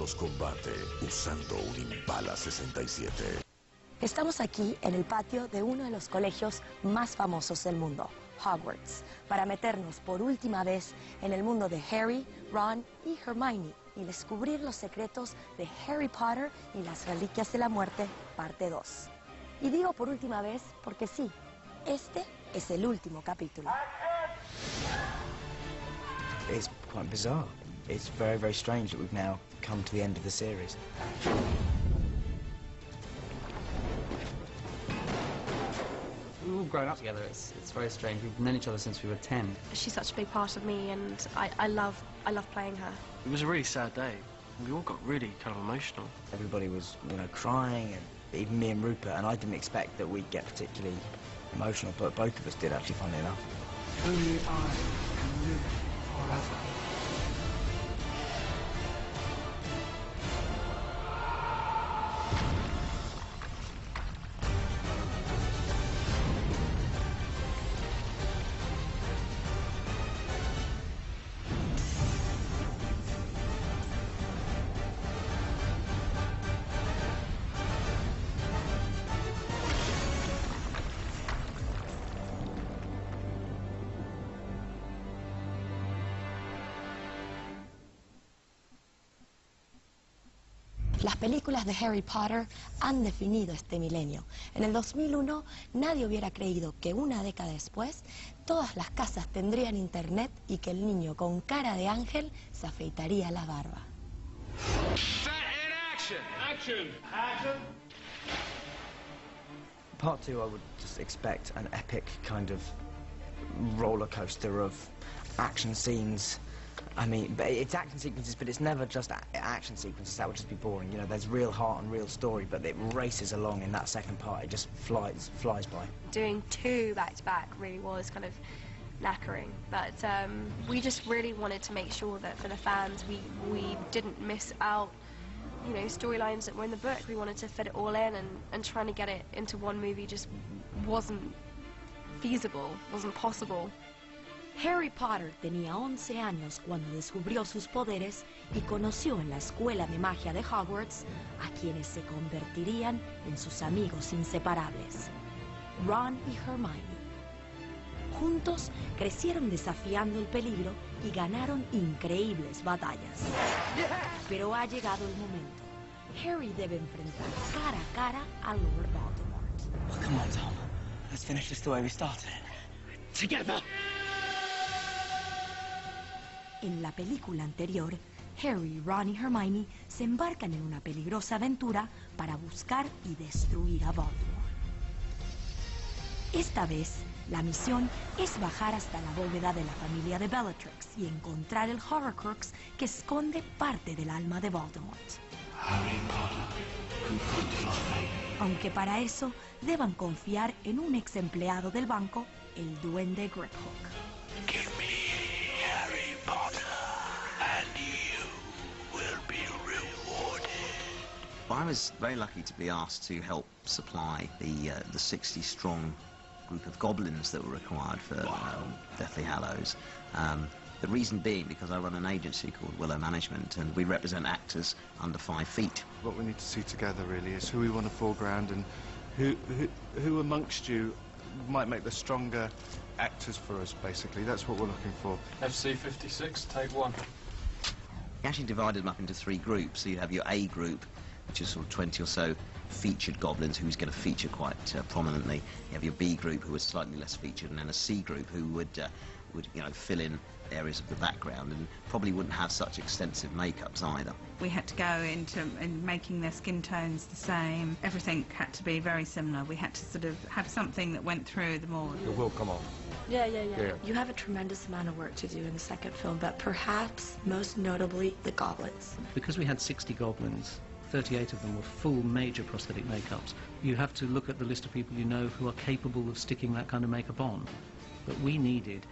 los combate usando un Impala 67. Estamos aquí en el patio de uno de los colegios más famosos del mundo, Hogwarts, para meternos por última vez en el mundo de Harry, Ron y Hermione y descubrir los secretos de Harry Potter y las reliquias de la muerte, parte 2. Y digo por última vez porque sí, este es el último capítulo. It's quite bizarre. It's very, very strange that we've now come to the end of the series. We've all grown up together. It's very strange. We've known each other since we were 10. She's such a big part of me, and I love playing her. It was a really sad day. We all got really kind of emotional. Everybody was, crying, and even me and Rupert, and I didn't expect that we'd get particularly emotional, but both of us did, actually, funnily enough. Only I can live forever. Las películas de Harry Potter han definido este milenio. En el 2001 nadie hubiera creído que una década después todas las casas tendrían internet y que el niño con cara de ángel se afeitaría la barba. Set in action! Action! Action! Part 2, I would just expect an epic kind of roller coaster of action scenes. I mean, it's action sequences, but it's never just action sequences. That would just be boring. There's real heart and real story, but it races along in that second part. It just flies by. Doing 2 back-to-back really was kind of knackering, but we just really wanted to make sure that for the fans we didn't miss out, storylines that were in the book. We wanted to fit it all in, and trying to get it into one movie just wasn't feasible, wasn't possible. Harry Potter tenía 11 años cuando descubrió sus poderes y conoció en la escuela de magia de Hogwarts a quienes se convertirían en sus amigos inseparables, Ron y Hermione. Juntos crecieron desafiando el peligro y ganaron increíbles batallas. Pero ha llegado el momento. Harry debe enfrentar cara a cara a Lord Voldemort. Oh, come on, Tom. Let's finish this the way we started. Together! En la película anterior, Harry, Ron y Hermione se embarcan en una peligrosa aventura para buscar y destruir a Voldemort. Esta vez, la misión es bajar hasta la bóveda de la familia de Bellatrix y encontrar el Horcrux que esconde parte del alma de Voldemort. Harry Potter, aunque para eso deban confiar en un ex empleado del banco, el Duende Griphook. give me Harry Potter, and you will be rewarded. I was very lucky to be asked to help supply the 60-strong group of goblins that were required for Deathly Hallows. The reason being because I run an agency called Willow Management, and we represent actors under 5 feet. What we need to see together really is who we want to foreground and who amongst you might make the stronger actors for us, basically. That's what we're looking for. FC 56, take 1. We actually divided them up into 3 groups. So you have your A group, which is sort of 20 or so featured goblins who's going to feature quite prominently. You have your B group, who is slightly less featured, and then a C group who would fill in areas of the background and probably wouldn't have such extensive makeups either. We had to go into making their skin tones the same. Everything had to be very similar. We had to sort of have something that went through them all. It will come off. Yeah. You have a tremendous amount of work to do in the second film, but perhaps most notably the goblins. Because we had 60 goblins, 38 of them were full major prosthetic makeups. You have to look at the list of people you know who are capable of sticking that kind of makeup on. But we needed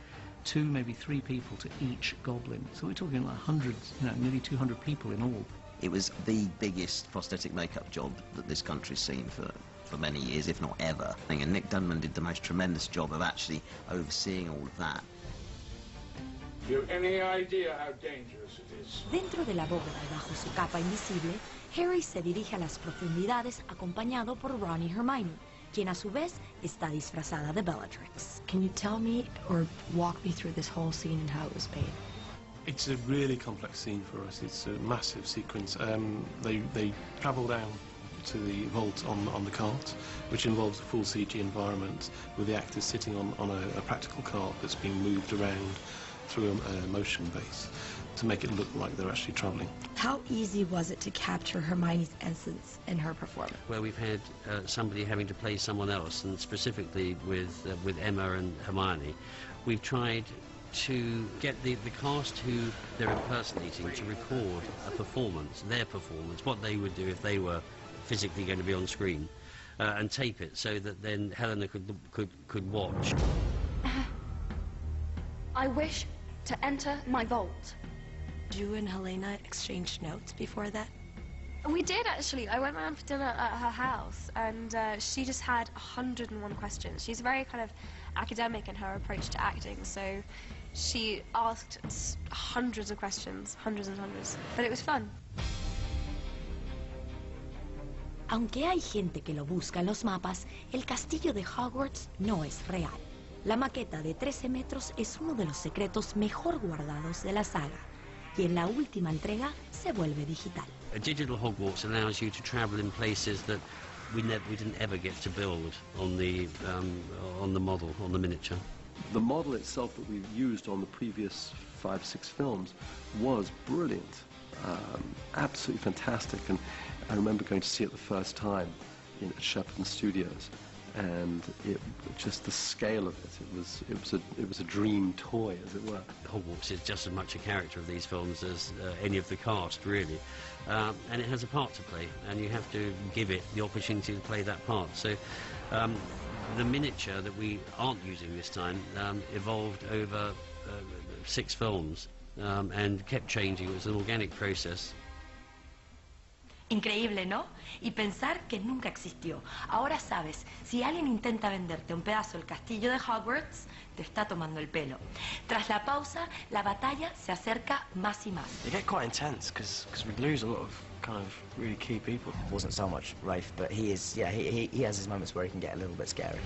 2, maybe 3 people to each goblin. So we're talking like hundreds, nearly 200 people in all. It was the biggest prosthetic makeup job that this country's seen for many years, if not ever. And Nick Dunman did the most tremendous job of actually overseeing all of that. You have any idea how dangerous it is? Dentro de la bóveda y bajo su capa invisible, Harry se dirige a las profundidades acompañado por Ron y Hermione, quien a su vez está disfrazada de Bellatrix. Can you tell me or walk me through this whole scene and how it was made? It's a really complex scene for us. It's a massive sequence. They travel down to the vault on the cart, which involves a full CG environment with the actors sitting on a practical cart that's being moved around through a motion base to make it look like they're actually travelling. How easy was it to capture Hermione's essence in her performance? Where we've had somebody having to play someone else, and specifically with Emma and Hermione, we've tried to get the cast who they're impersonating to record a performance, their performance, what they would do if they were physically going to be on screen, and tape it so that then Helena could watch. I wish to enter my vault. You and Helena exchanged notes before that? We did, actually. I went round for dinner at her house, and she just had 101 questions. She's very kind of academic in her approach to acting, so she asked hundreds of questions, hundreds and hundreds. But it was fun. Aunque hay gente que lo busca en los mapas, el castillo de Hogwarts no es real. La maqueta de 13 metros es uno de los secretos mejor guardados de la saga, y en la última entrega se vuelve digital. A digital Hogwarts allows you to travel in places that we didn't ever get to build on the model, on the miniature. The model itself that we used on the previous 5-6 films was brilliant, absolutely fantastic, and I remember going to see it the first time at Shepperton Studios, and just the scale of it, it was a dream toy, as it were. Hogwarts is just as much a character of these films as any of the cast, really, and it has a part to play, and you have to give it the opportunity to play that part. So the miniature that we aren't using this time evolved over 6 films and kept changing. It was an organic process. Increíble, ¿no? Y pensar que nunca existió. Ahora sabes, si alguien intenta venderte un pedazo del castillo de Hogwarts, te está tomando el pelo. Tras la pausa, la batalla se acerca más y más. They get quite intense because we lose a lot of kind of really key people. It wasn't so much Rafe, but he has his moments where he can get a little bit scary.